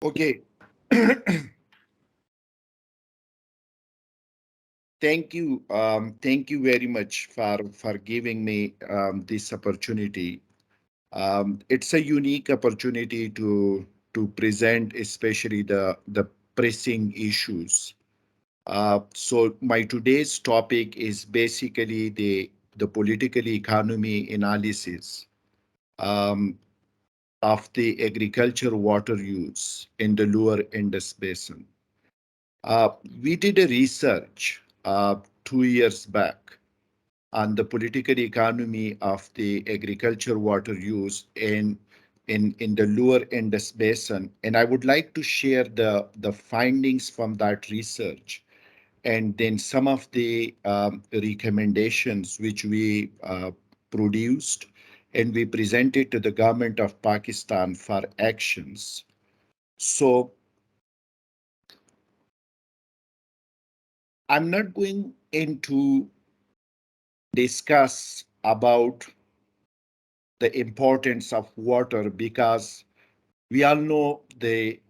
Okay. Thank you. Thank you very much for giving me this opportunity. It's a unique opportunity to present, especially the pressing issues. So my today's topic is basically the political economy analysis um, of the agriculture water use in the Lower Indus Basin. Uh, we did a research 2 years back on the political economy of the agriculture water use in the Lower Indus Basin, and I would like to share the findings from that research and then some of the recommendations which we produced and we presented to the government of Pakistan for actions. So I'm not going into discuss about the importance of water because we all know the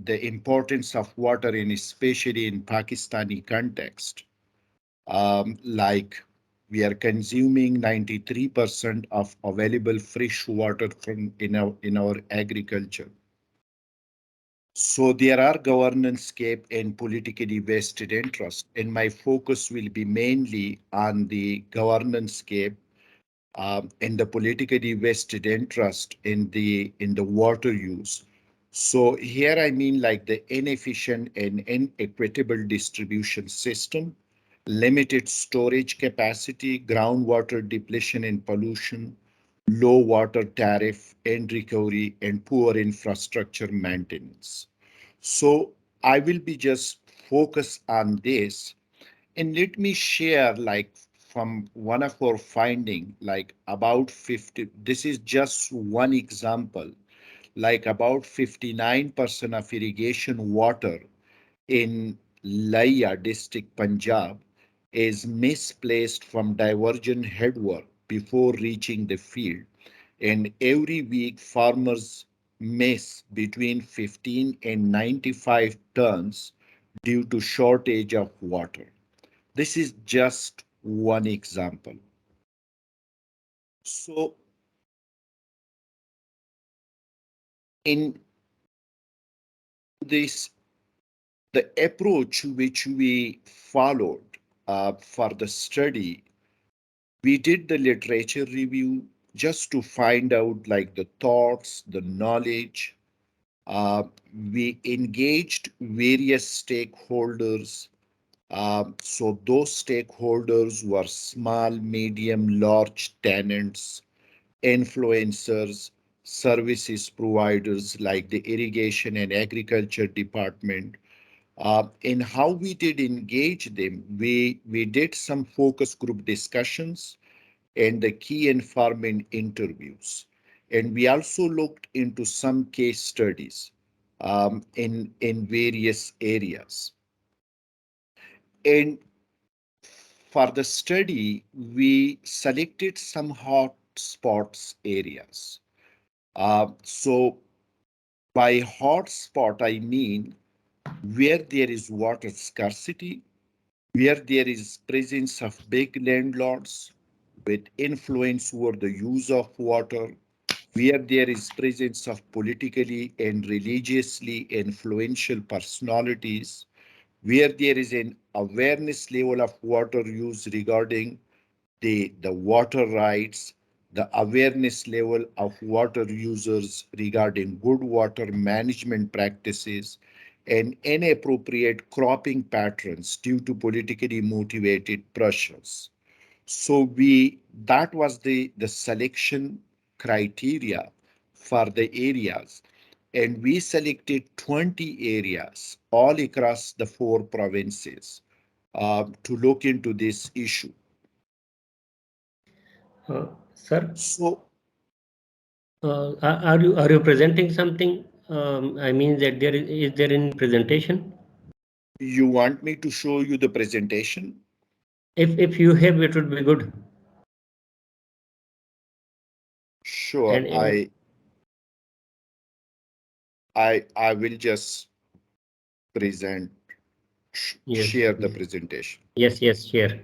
importance of water and especially in Pakistani context. Like we are consuming 93% of available fresh water from in our agriculture. So there are governance scape and politically vested interest, and my focus will be mainly on the governance scape and the politically vested interest in the water use. So here I mean like the inefficient and inequitable distribution system, limited storage capacity, groundwater depletion and pollution, low water tariff and recovery, and poor infrastructure maintenance. So I will be just focus on this, and let me share like from one of our finding, like about 50, this is just one example, like about 59% of irrigation water in Laya district, Punjab, is misplaced from divergent headwork before reaching the field. And every week, farmers miss between 15 and 95 tons due to shortage of water. This is just one example. So, in this, the approach which we followed for the study, we did the literature review just to find out like the thoughts, the knowledge. Uh, we engaged various stakeholders. So those stakeholders were small, medium, large tenants, influencers, services providers like the irrigation and agriculture department. In how we did engage them, we did some focus group discussions and the key informant interviews. And we also looked into some case studies in various areas. And for the study, we selected some hot spots areas. So by hotspot, I mean where there is water scarcity, where there is presence of big landlords with influence over the use of water, where there is presence of politically and religiously influential personalities, where there is an awareness level of water use regarding the water rights, the awareness level of water users regarding good water management practices, and inappropriate cropping patterns due to politically motivated pressures. So we that was the selection criteria for the areas, and we selected 20 areas all across the four provinces to look into this issue. Sir, So are you presenting something? I mean that is there any presentation? you want me to show you the presentation? If you have, it would be good. Sure, And I I will just present, Yes, share the yes, presentation. yes, yes, share.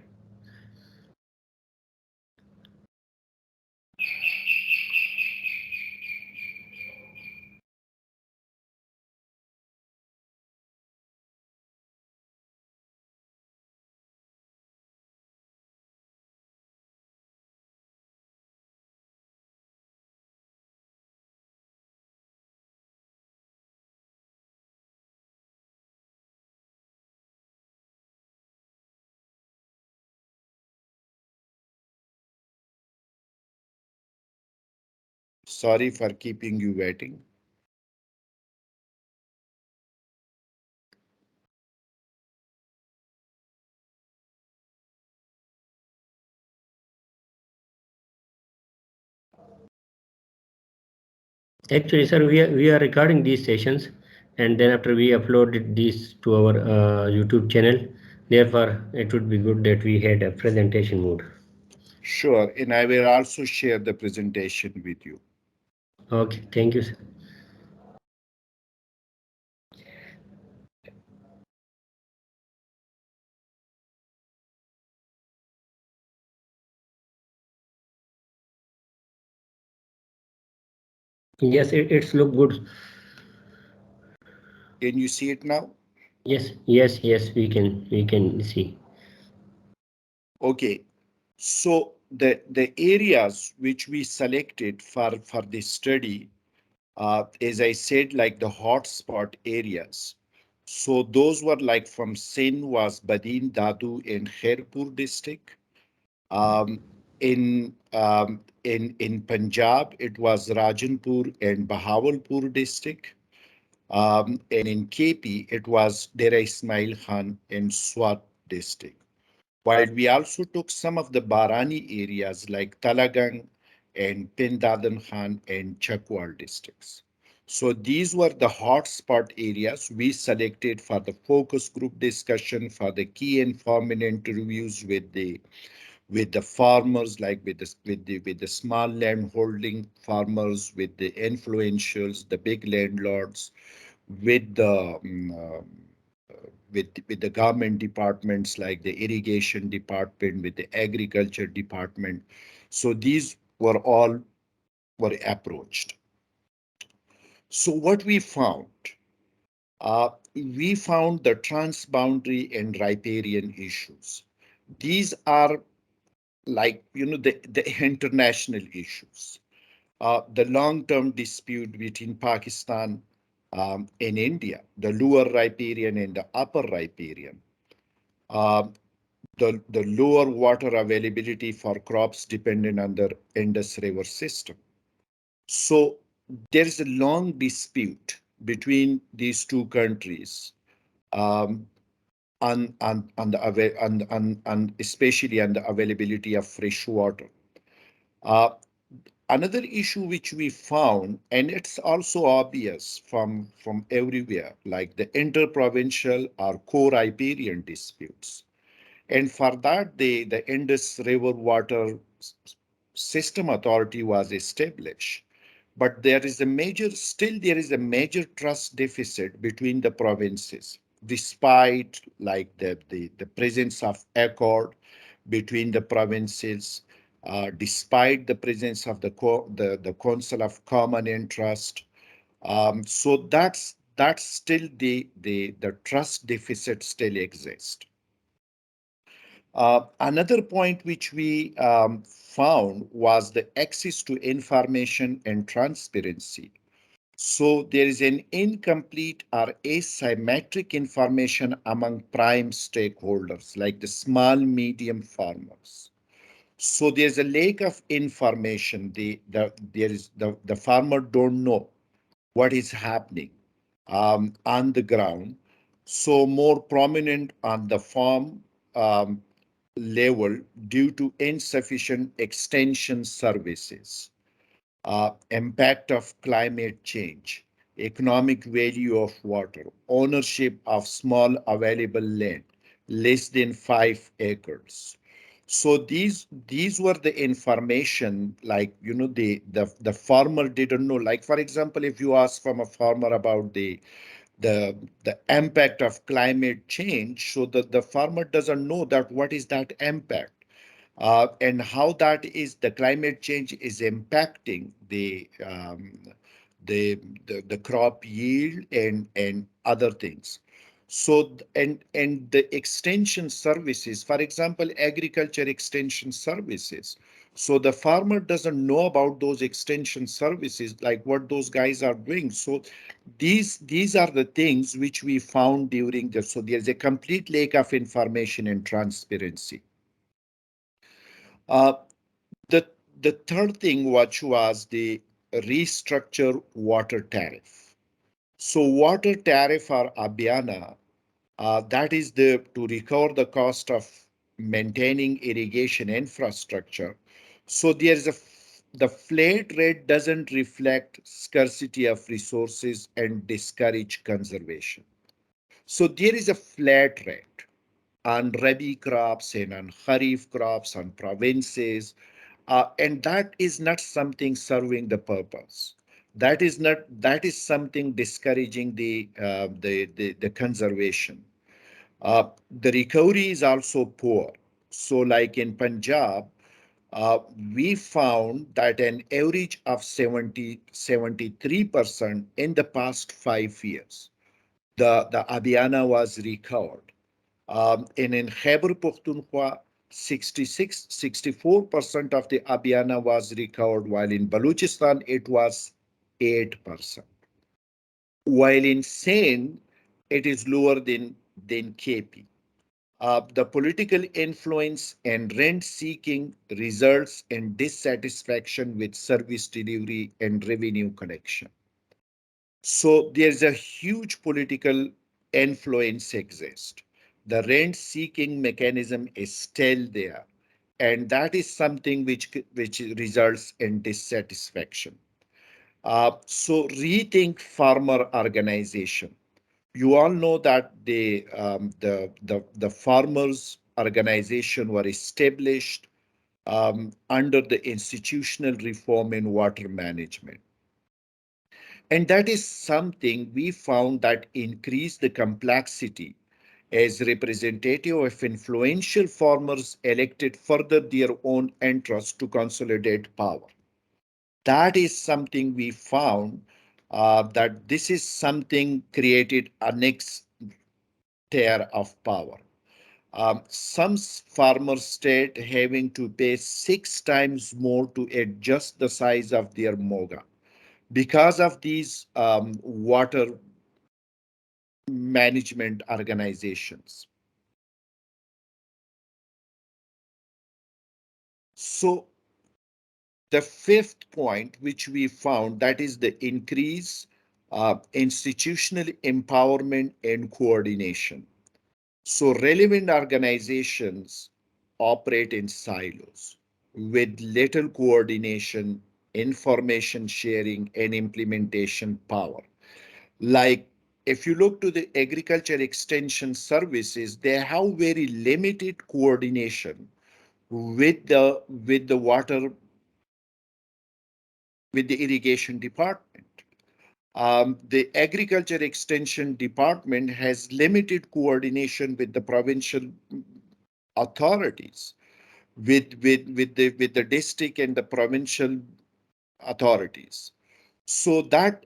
Sorry for keeping you waiting. Actually, sir, we are recording these sessions, and then after we uploaded these to our YouTube channel. Therefore, it would be good that we had a presentation mode. Sure, and I will also share the presentation with you. Okay, thank you, sir. Yes, it's look good. Can you see it now? Yes, yes, yes. We can see. Okay, so the areas which we selected for this study, as I said, like the hotspot areas. So those were like from Sindh was Badin, Dadu, and Khairpur district. Um, in Punjab, it was Rajanpur and Bahawalpur district. And in KP, it was Dera Ismail Khan and Swat district. While we also took some of the Barani areas like Talagang and Pindadan Khan and Chakwal districts. So these were the hotspot areas we selected for the focus group discussion, for the key informant interviews with the farmers, like with the small land holding farmers, with the influentials, the big landlords, with the with the government departments like the irrigation department, with the agriculture department. So these were approached. So what we found the transboundary and riparian issues. These are like the international issues. The long-term dispute between Pakistan and India, the lower riparian and the upper riparian, uh, the lower water availability for crops dependent on the Indus River system. So there is a long dispute between these two countries um, on especially on the availability of fresh water. Uh, Another issue which we found, and it's also obvious from everywhere, like the interprovincial or co-riparian disputes. And for that, the Indus River Water System Authority was established. But still there is a major trust deficit between the provinces, despite like the presence of accord between the provinces, despite the presence of the Council of Common Interest. So that's still the trust deficit still exists. Another point which we found was the access to information and transparency. So there is an incomplete or asymmetric information among prime stakeholders, like the small, medium farmers. So there's a lack of information. The farmer don't know what is happening on the ground. So more prominent on the farm um, level due to insufficient extension services, impact of climate change, economic value of water, ownership of small available land, less than 5 acres. So these were the information, like, the farmer didn't know. Like, for example, if you ask from a farmer about the impact of climate change, so the farmer doesn't know that what is that impact, and how that is the climate change is impacting the crop yield and other things. So and the extension services, for example, agriculture extension services. So the farmer doesn't know about those extension services, like what those guys are doing. So these are the things which we found during the. So there's a complete lack of information and transparency. Uh, the the third thing, which was the restructure water tariff. So water tariff or Abiana, that is the to recover the cost of maintaining irrigation infrastructure. So there's the flat rate doesn't reflect scarcity of resources and discourage conservation. So there is a flat rate on rabi crops and on kharif crops on provinces, and that is not something serving the purpose. That is something discouraging the conservation. The recovery is also poor. So, like in Punjab, uh, we found that an average of 73% in the past 5 years, the Abhiana was recovered. And in Khyber Pakhtunkhwa, 64% of the Abhiana was recovered, while in Balochistan it was 8%. While in Sindh, it is lower than KP. The political influence and rent seeking results in dissatisfaction with service delivery and revenue collection. So there's a huge political influence exist. The rent seeking mechanism is still there. And that is something which results in dissatisfaction. So rethink farmer organization. You all know that the farmers organization were established under the institutional reform in water management. And that is something we found that increased the complexity as representative of influential farmers elected further their own interests to consolidate power. That is something we found, that this is something created a next tier of power. Some farmer state having to pay 6 times more to adjust the size of their moga because of these water management organizations. So the fifth point, which we found, that is the increase institutional empowerment and coordination. So relevant organizations operate in silos with little coordination, information sharing, and implementation power. Like if you look to the agriculture extension services, they have very limited coordination with the water, with the irrigation department. The agriculture extension department has limited coordination with the provincial authorities, with the district and the provincial authorities. So that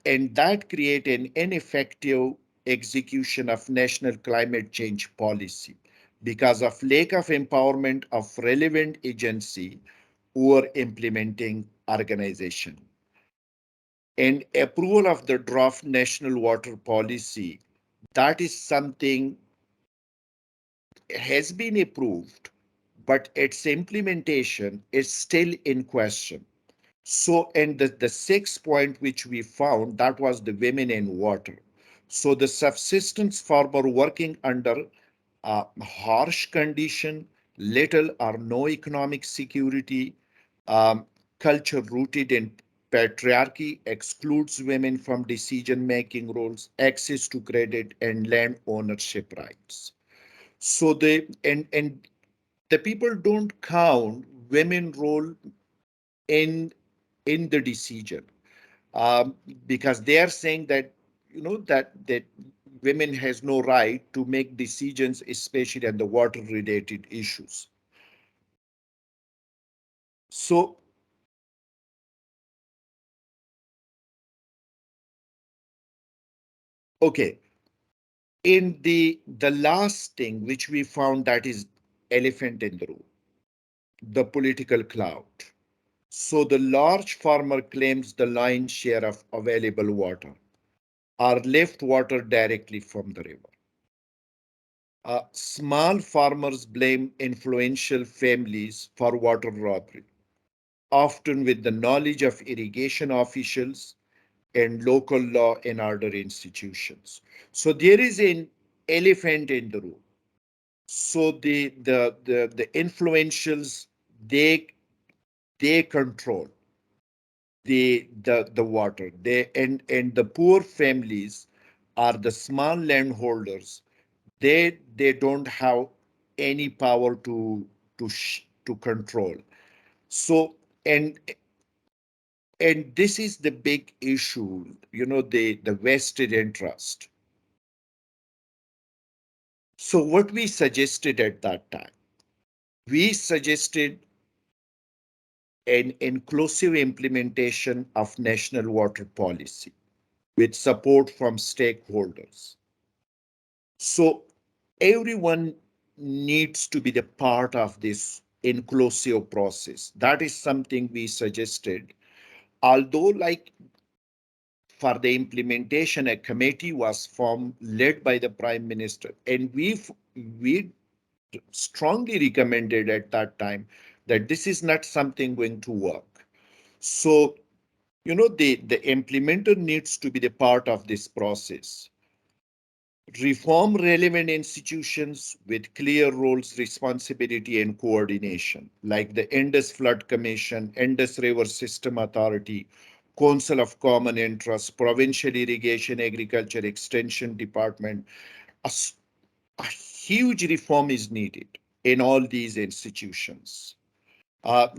create an ineffective execution of national climate change policy because of lack of empowerment of relevant agency or implementing organization. And approval of the draft national water policy, that is something has been approved, but its implementation is still in question. So, and the sixth point which we found, that was the women in water. So the subsistence farmer working under harsh condition, little or no economic security, um, culture rooted in patriarchy excludes women from decision-making roles, access to credit, and land ownership rights. So they and the people don't count women role in in the decision, um, because they are saying that that women has no right to make decisions, especially on the water related issues. So okay, in the last thing which we found, that is elephant in the room, the political cloud. So the large farmer claims the lion's share of available water, or left water directly from the river. Small farmers blame influential families for water robbery, often with the knowledge of irrigation officials and local law and order institutions. So there is an elephant in the room. So the influentials, they they control the water. And the poor families are the small landholders. They don't have any power to control. So and this is the big issue, the vested interest. So what we suggested at that time, we suggested an inclusive implementation of national water policy with support from stakeholders. So everyone needs to be the part of this inclusive process. That is something we suggested. Although, like, for the implementation, a committee was formed led by the Prime Minister, and we strongly recommended at that time that this is not something going to work. So, the implementer needs to be the part of this process. Reform relevant institutions with clear roles, responsibility, and coordination, like the Indus Flood Commission, Indus River System Authority, Council of Common Interest, Provincial Irrigation Agriculture Extension Department. A, a huge reform is needed in all these institutions.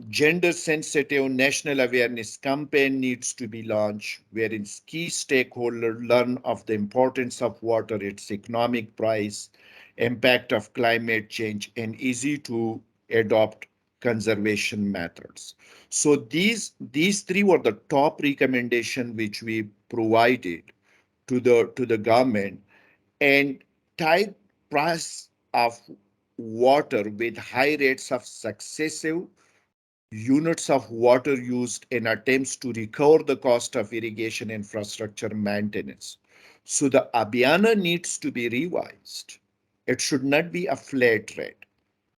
Gender-sensitive national awareness campaign needs to be launched, wherein key stakeholders learn of the importance of water, its economic price, impact of climate change, and easy to adopt conservation methods. So these three were the top recommendation which we provided to the government. And tight price of water with high rates of successive units of water used in attempts to recover the cost of irrigation infrastructure maintenance. So the Abhyana needs to be revised. It should not be a flat rate.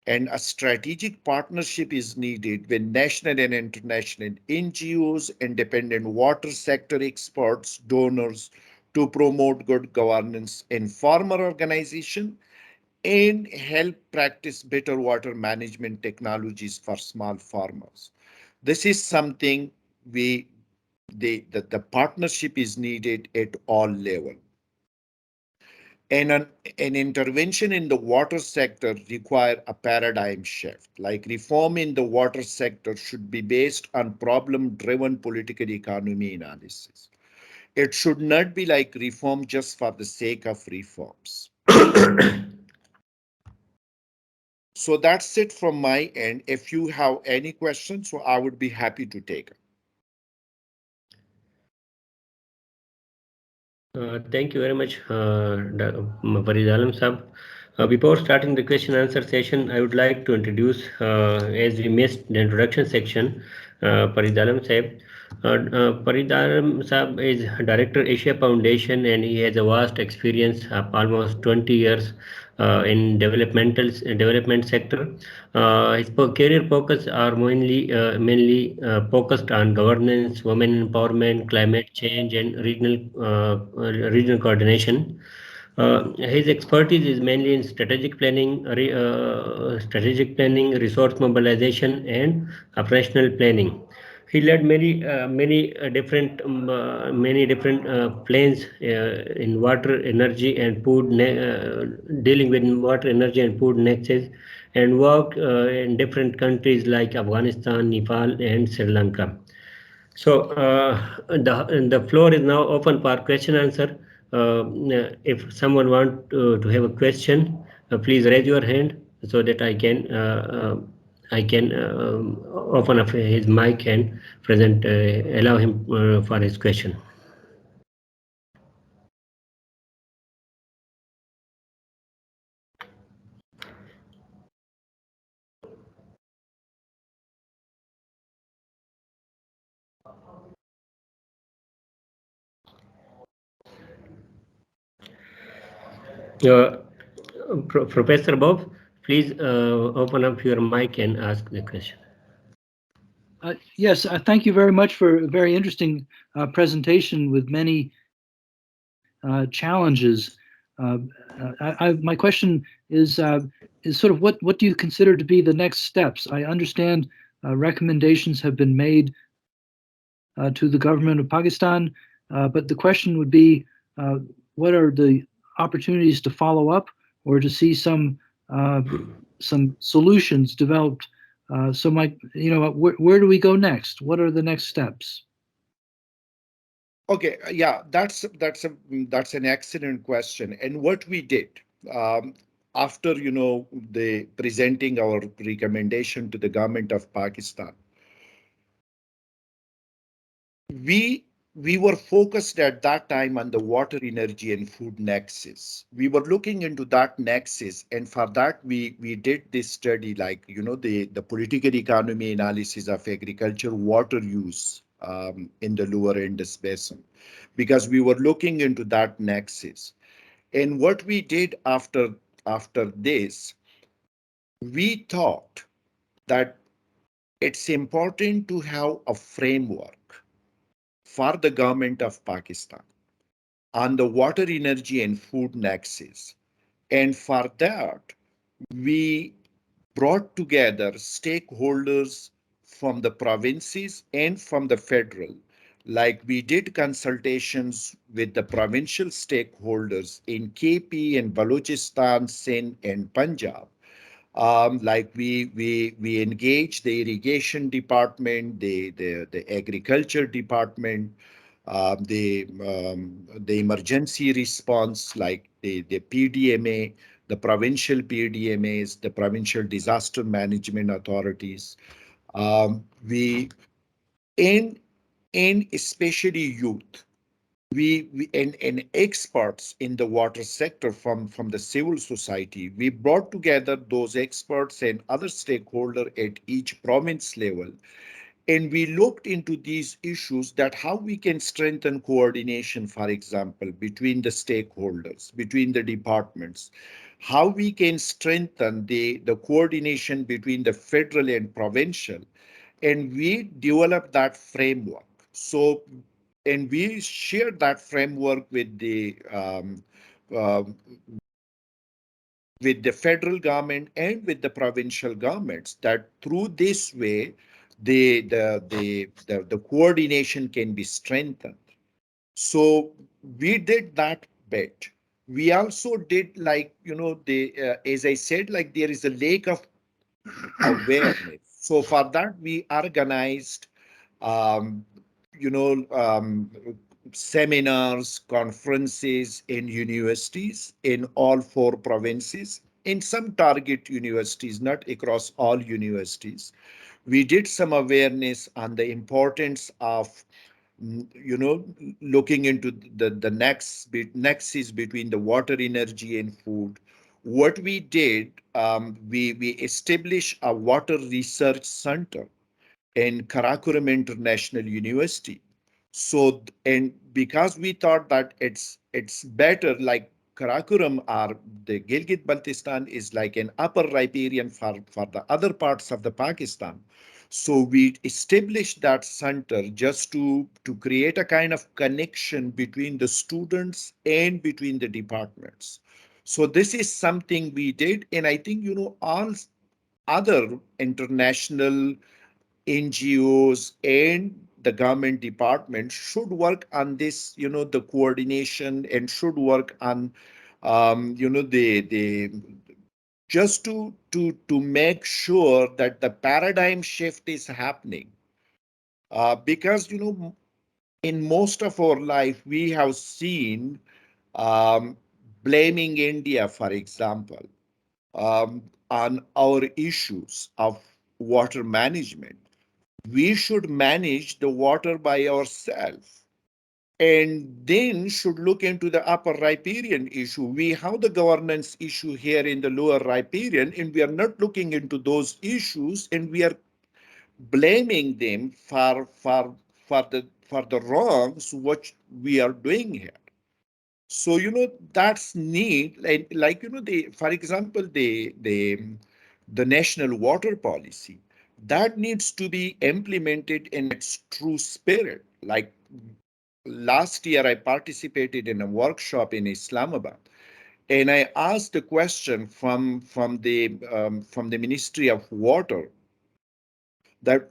And a strategic partnership is needed with national and international NGOs, independent water sector experts, donors to promote good governance in farmer organization and help practice better water management technologies for small farmers. This is something we the partnership is needed at all levels. And an intervention in the water sector require a paradigm shift. Like reform in the water sector should be based on problem-driven political economy analysis. It should not be like reform just for the sake of reforms. So that's it from my end. If you have any questions, so I would be happy to take it. Thank you very much, Farid Alam Sab. Before starting the question answer session, I would like to introduce, as we missed the introduction section, Farid Alam Sab. Farid Alam Sab is Director Asia Foundation, and he has a vast experience of almost 20 years in development sector. His career focus are mainly focused on governance, women empowerment, climate change, and regional coordination. His expertise is mainly in strategic planning, resource mobilization, and operational planning. He led many different planes in water, energy, and food, dealing with water, energy, and food nexus, and worked in different countries like Afghanistan, Nepal, and Sri Lanka. So the floor is now open for question answer. If someone want to have a question, please raise your hand so that I can open up his mic and present allow him for his question. Uh, Professor Bob, please open up your mic and ask the question. Yes, thank you very much for a very interesting presentation with many challenges. My question is sort of what do you consider to be the next steps? I understand recommendations have been made to the government of Pakistan, but the question would be, what are the opportunities to follow up or to see some solutions developed? So where do we go next? What are the next steps? Okay, yeah, that's an excellent question. And what we did um, after the presenting our recommendation to the government of Pakistan, we we were focused at that time on the water, energy, and food nexus. We were looking into that nexus, and for that we did this study, like the political economy analysis of agriculture water use in the Lower Indus Basin, because we were looking into that nexus. And what we did after this, we thought that it's important to have a framework for the government of Pakistan on the water, energy, and food nexus. And for that, we brought together stakeholders from the provinces and from the federal. Like we did consultations with the provincial stakeholders in KP and Balochistan, Sindh, and Punjab. Like we engage the irrigation department, the agriculture department, the emergency response, like the PDMA, the provincial PDMAs, the provincial disaster management authorities. We and especially youth. And experts in the water sector from the civil society. We brought together those experts and other stakeholders at each province level, and we looked into these issues, that how we can strengthen coordination, for example, between the stakeholders, between the departments, how we can strengthen the coordination between the federal and provincial, and we developed that framework. So, and we shared that framework uh, with the federal government and with the provincial governments, that through this way the coordination can be strengthened. So we did that bit. We also did, like the as I said, like there is a lack of awareness. So for that we organized um, you know um, seminars, conferences in universities in all four provinces, in some target universities, not across all universities. We did some awareness on the importance of looking into the nexus between the water, energy, and food. What we did, we established a water research center in Karakoram International University. So, and because we thought that it's better, like Karakoram or the Gilgit-Baltistan is like an upper riparian for the other parts of the Pakistan. So we established that center just to create a kind of connection between the students and between the departments. So this is something we did, and I think all other international NGOs and the government department should work on this, the coordination, and should work on, the just to make sure that the paradigm shift is happening. Because, in most of our life, we have seen blaming India, for example, on our issues of water management. We should manage the water by ourselves and then should look into the upper riparian issue. We have the governance issue here in the lower riparian, and we are not looking into those issues, and we are blaming them for the wrongs what we are doing here. So that's neat. Like the for example the national water policy that needs to be implemented in its true spirit. Like last year, I participated in a workshop in Islamabad, and I asked a question from the Ministry of Water that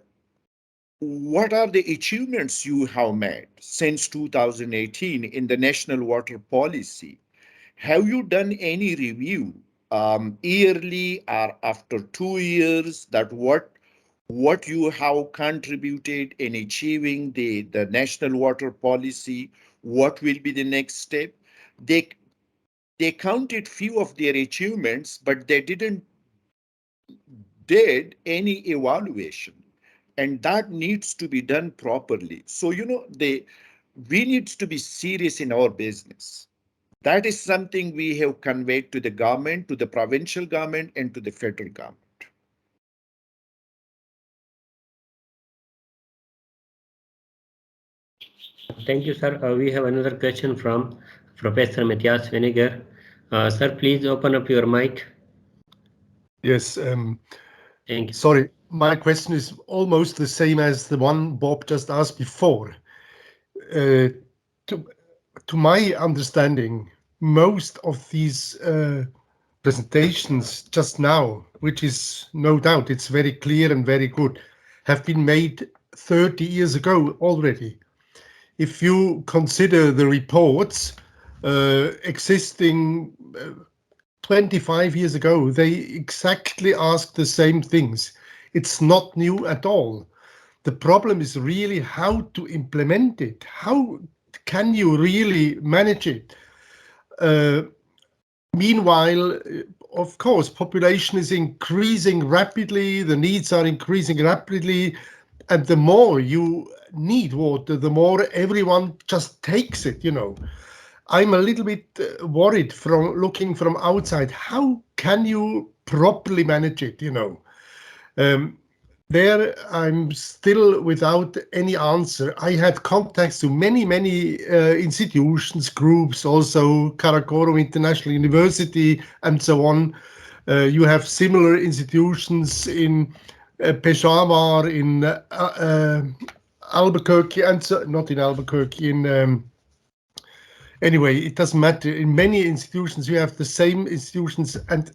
what are the achievements you have made since 2018 in the national water policy? Have you done any review yearly or after 2 years that what you have contributed in achieving the national water policy? What will be the next step? They they counted few of their achievements, but they didn't did any evaluation, and that needs to be done properly. So we need to be serious in our business. That is something we have conveyed to the government, to the provincial government, and to the federal government. Thank you, sir. We have another question from Professor Matthias Vinegar. Sir, please open up your mic. Yes. Thank you. Sorry, my question is almost the same as the one Bob just asked before. To my understanding, most of these presentations just now, which is no doubt, it's very clear and very good, have been made 30 years ago already. If you consider the reports existing 25 years ago, they exactly ask the same things. It's not new at all. The problem is really how to implement it. How can you really manage it? Meanwhile, of course, population is increasing rapidly, the needs are increasing rapidly, and the more you need water, the more everyone just takes it, I'm a little bit worried from looking from outside. How can you properly manage it, There, I'm still without any answer. I had contacts to many, many institutions, groups, also Karakorum International University, and so on. You have similar institutions in Peshawar, in Albuquerque, and so, not in Albuquerque, in anyway, it doesn't matter. In many institutions, you have the same institutions, and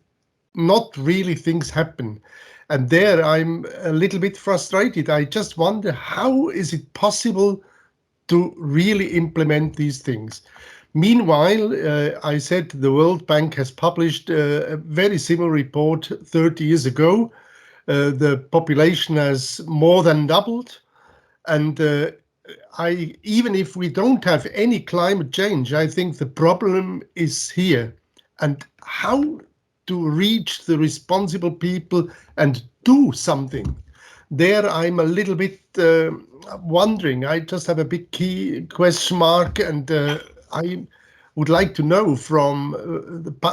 not really things happen. And there I'm a little bit frustrated. I just wonder, how is it possible to really implement these things? Meanwhile, I said the World Bank has published a very similar report 30 years ago. The population has more than doubled. And even if we don't have any climate change, I think the problem is here. And how to reach the responsible people and do something. There I'm a little bit wondering. I just have a big key question mark, and I would like to know from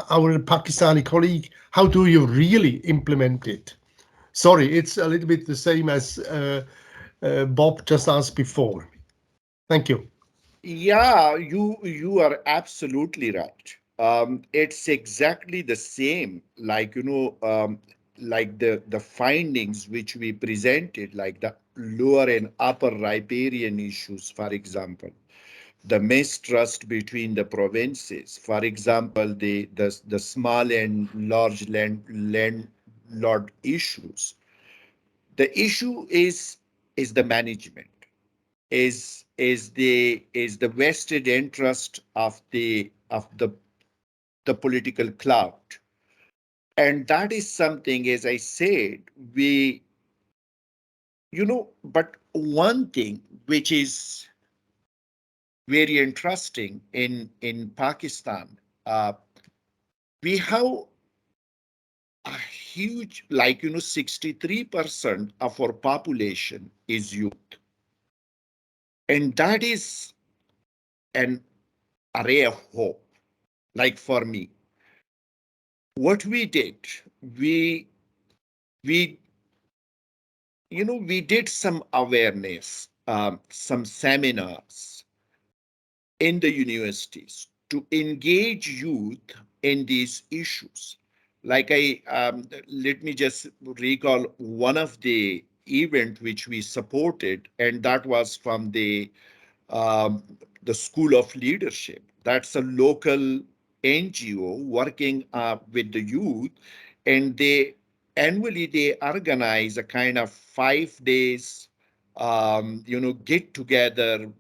our Pakistani colleague, how do you really implement it? Sorry, it's a little bit the same as Bob just asked before. Thank you. Yeah, you are absolutely right. It's exactly the same, like like the findings which we presented, like the lower and upper riparian issues, for example, the mistrust between the provinces, for example, the small and large landlord issues. The issue is the management, is the vested interest of the political clout. And that is something, as I said, but one thing which is very interesting in Pakistan, we have a huge, 63% of our population is youth. And that is an array of hope. Like for me, what we did, we, we, we did some awareness, some seminars in the universities to engage youth in these issues. Let me just recall one of the event which we supported, and that was from um, the School of Leadership. That's a local NGO working with the youth, and annually they organize a kind of 5 days, get together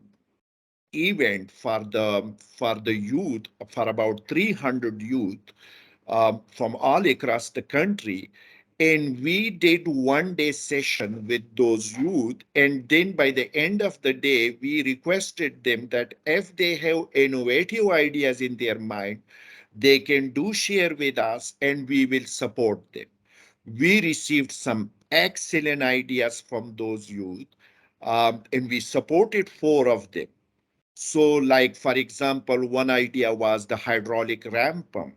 event for the youth, for about 300 youth from all across the country. And we did 1 day session with those youth. And then by the end of the day, we requested them that if they have innovative ideas in their mind, they can do share with us and we will support them. We received some excellent ideas from those youth, and we supported 4 of them. So, like, for example, one idea was the hydraulic ramp pump.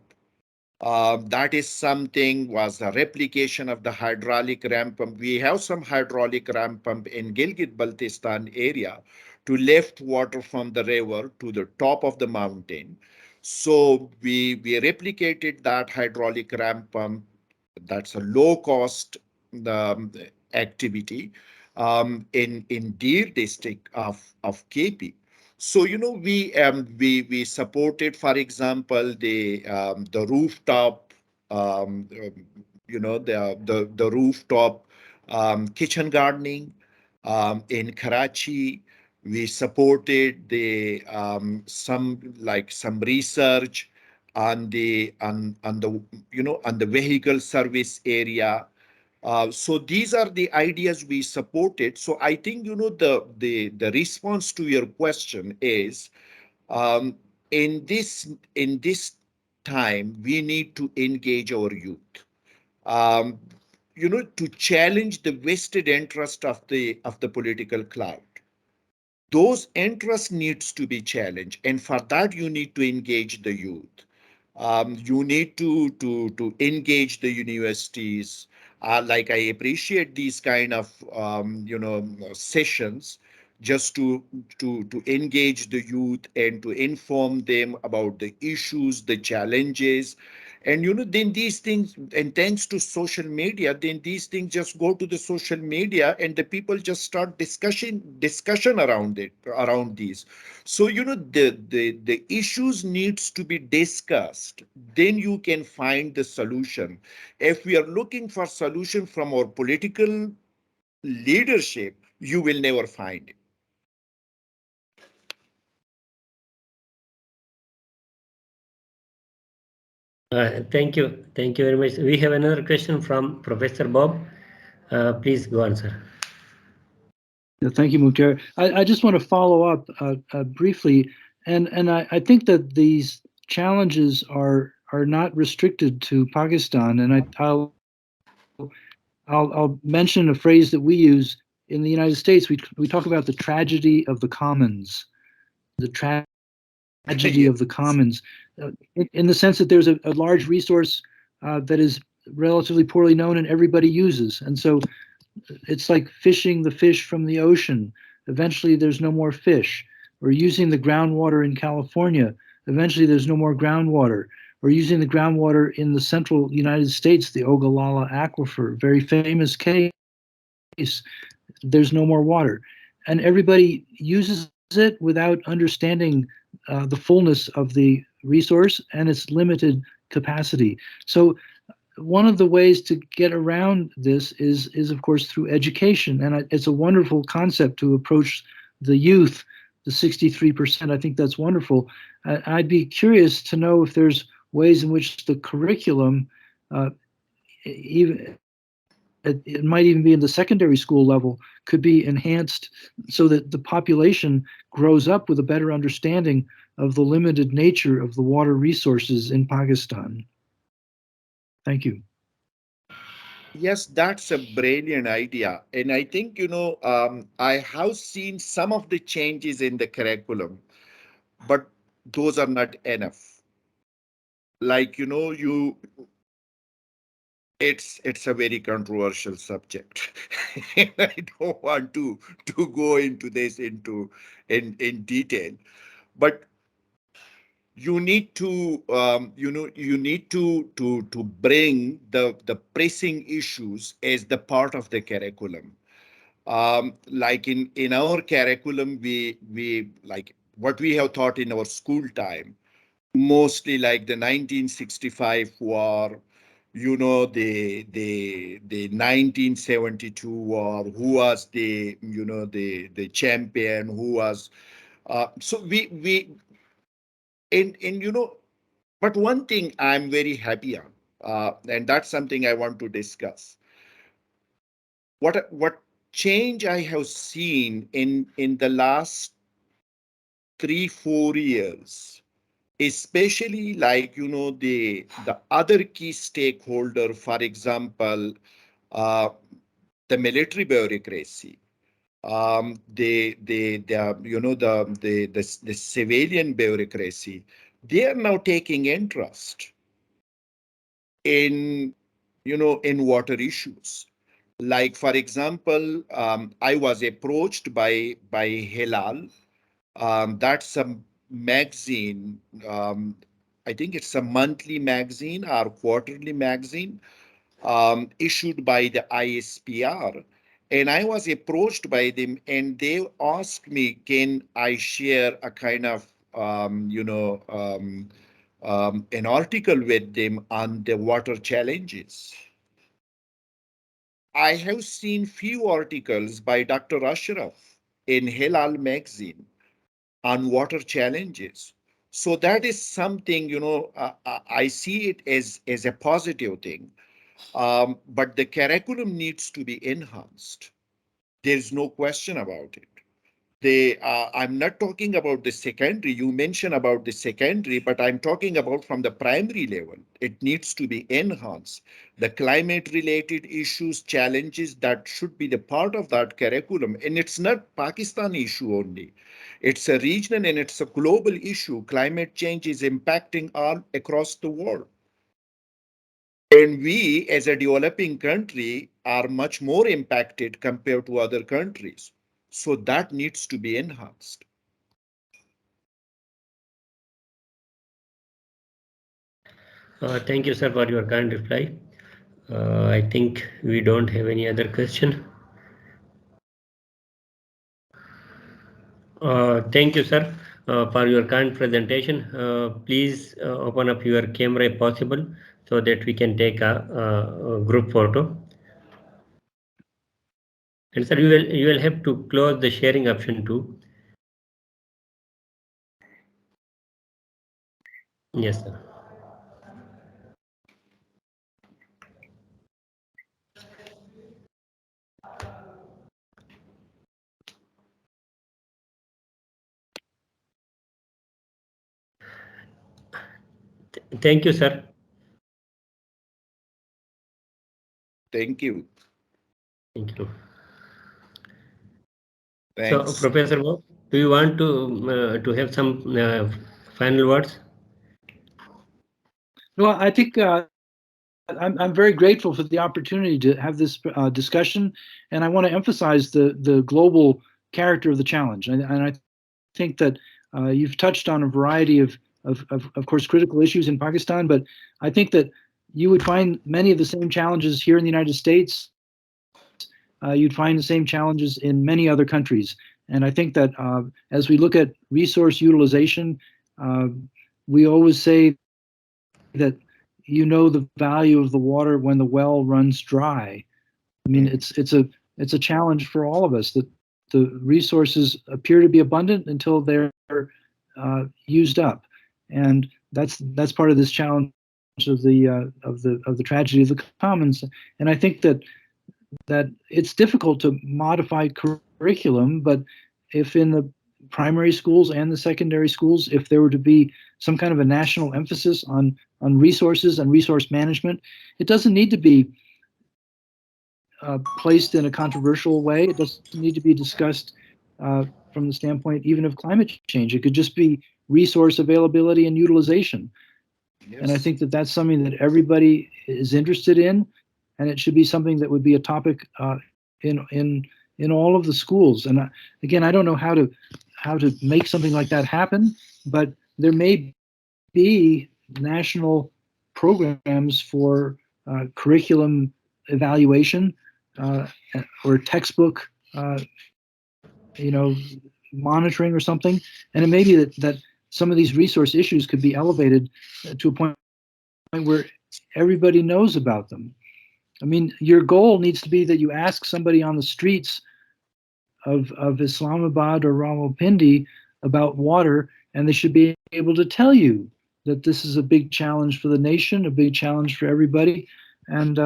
That is something was a replication of the hydraulic ramp pump. We have some hydraulic ramp pump in Gilgit-Baltistan area to lift water from the river to the top of the mountain. So we replicated that hydraulic ramp pump. That's a low cost um, activity in Deer district of KP. So we supported, for example, the rooftop, the rooftop kitchen gardening in Karachi. We supported the some research on the vehicle service area. So these are the ideas we supported. So I think the response to your question is, um, in this time we need to engage our youth. Um, to challenge the vested interest of the political cloud. Those interests needs to be challenged, and for that you need to engage the youth. You need to engage the universities. Like, I appreciate these kind of sessions, just to engage the youth and to inform them about the issues, the challenges. And then these things, and thanks to social media, then these things just go to the social media and the people just start discussion around these. So the issues needs to be discussed, then you can find the solution. If we are looking for solution from our political leadership, you will never find it. Thank you. Thank you very much. We have another question from Professor Bob. Please go on, sir. Yeah, thank you, Mukhtar. I just want to follow up briefly, and I think that these challenges are not restricted to Pakistan, and I'll mention a phrase that we use in the United States. We talk about the tragedy of the commons, the tragedy of the commons, in the sense that there's a large resource that is relatively poorly known and everybody uses, and so it's like fishing the fish from the ocean. Eventually, there's no more fish. We're using the groundwater in California. Eventually, there's no more groundwater. We're using the groundwater in the central United States, the Ogallala Aquifer, very famous case. There's no more water. And everybody uses it without understanding the fullness of the resource and its limited capacity. So one of the ways to get around this is of course through education, and it's a wonderful concept to approach the youth, the 63%. I think that's wonderful. I'd be curious to know if there's ways in which the curriculum even it might even be in the secondary school level, could be enhanced so that the population grows up with a better understanding of the limited nature of the water resources in Pakistan. Thank you. Yes, that's a brilliant idea. And I think, I have seen some of the changes in the curriculum, but those are not enough. Like, it's a very controversial subject. I don't want to go into this in detail, but you need to to bring the pressing issues as the part of the curriculum. Like in our curriculum, we like what we have taught in our school time, mostly like the 1965 war, the 1972 war, who was the champion, who was so we and but one thing I'm very happy on, and that's something I want to discuss. What change I have seen in the last 3-4 years, especially like the other key stakeholder, for example, uh, the military bureaucracy, the civilian bureaucracy, they are now taking interest in in water issues. Like for example, I was approached by Hilal. That's a magazine. I think it's a monthly magazine or quarterly magazine, issued by the ISPR. And I was approached by them, and they asked me, can I share a kind of, an article with them on the water challenges. I have seen few articles by Dr. Ashraf in Hilal magazine on water challenges. So that is something, I see it as a positive thing. But the curriculum needs to be enhanced. There's no question about it. I'm not talking about the secondary. You mentioned about the secondary, but I'm talking about from the primary level. It needs to be enhanced. The climate-related issues, challenges that should be the part of that curriculum. And it's not Pakistan issue only. It's a regional and it's a global issue. Climate change is impacting all across the world. And we, as a developing country, are much more impacted compared to other countries. So that needs to be enhanced. Thank you, sir, for your kind reply. I think we don't have any other question. Thank you, sir, for your kind presentation. Please open up your camera if possible so that we can take a group photo. And sir, you will have to close the sharing option too. Yes, sir. Thank you, sir. Thank you. Thank you. Thanks. So, Professor Bob, do you want to have some final words? No, I think I'm very grateful for the opportunity to have this discussion, and I want to emphasize the global character of the challenge. And I think that you've touched on a variety of course, critical issues in Pakistan, but I think that you would find many of the same challenges here in the United States. You'd find the same challenges in many other countries. And I think that as we look at resource utilization, we always say that the value of the water when the well runs dry. I mean, it's a challenge for all of us that the resources appear to be abundant until they're used up, and that's part of this challenge of the tragedy of the commons. And I think that it's difficult to modify curriculum, but if in the primary schools and the secondary schools, if there were to be some kind of a national emphasis on resources and resource management, it doesn't need to be placed in a controversial way. It doesn't need to be discussed from the standpoint even of climate change. It could just be resource availability and utilization. Yes. And I think that that's something that everybody is interested in, and it should be something that would be a topic in all of the schools. And again, I don't know how to make something like that happen, but there may be national programs for curriculum evaluation or textbook, monitoring or something. And it may be that some of these resource issues could be elevated to a point where everybody knows about them. I mean, your goal needs to be that you ask somebody on the streets of Islamabad or Rawalpindi about water, and they should be able to tell you that this is a big challenge for the nation, a big challenge for everybody. And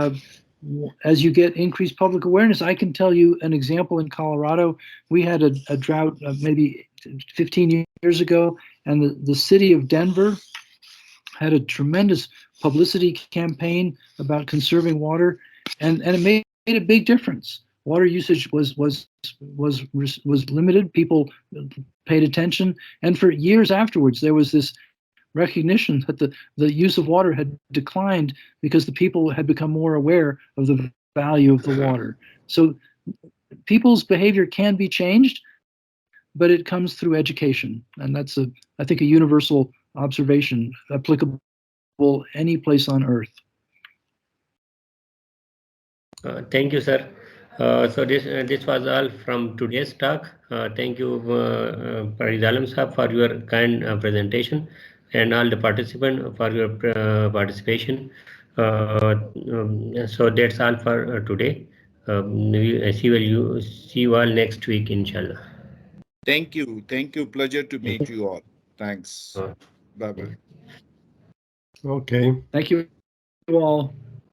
as you get increased public awareness, I can tell you an example in Colorado. We had a drought maybe 15 years ago, and the city of Denver had a tremendous publicity campaign about conserving water, and it made a big difference. Water usage was limited. People paid attention, and for years afterwards, there was this recognition that the use of water had declined because the people had become more aware of the value of the water. So people's behavior can be changed, but it comes through education, and that's I think a universal observation applicable any place on earth. Thank you, sir. So this was all from today's talk. Thank you, Farid Alam Sahab, for your kind presentation, and all the participants for your participation. So that's all for today. See you all next week, inshallah. Thank you. Pleasure to meet you all. Thanks. Bye-bye. Okay. Thank you all.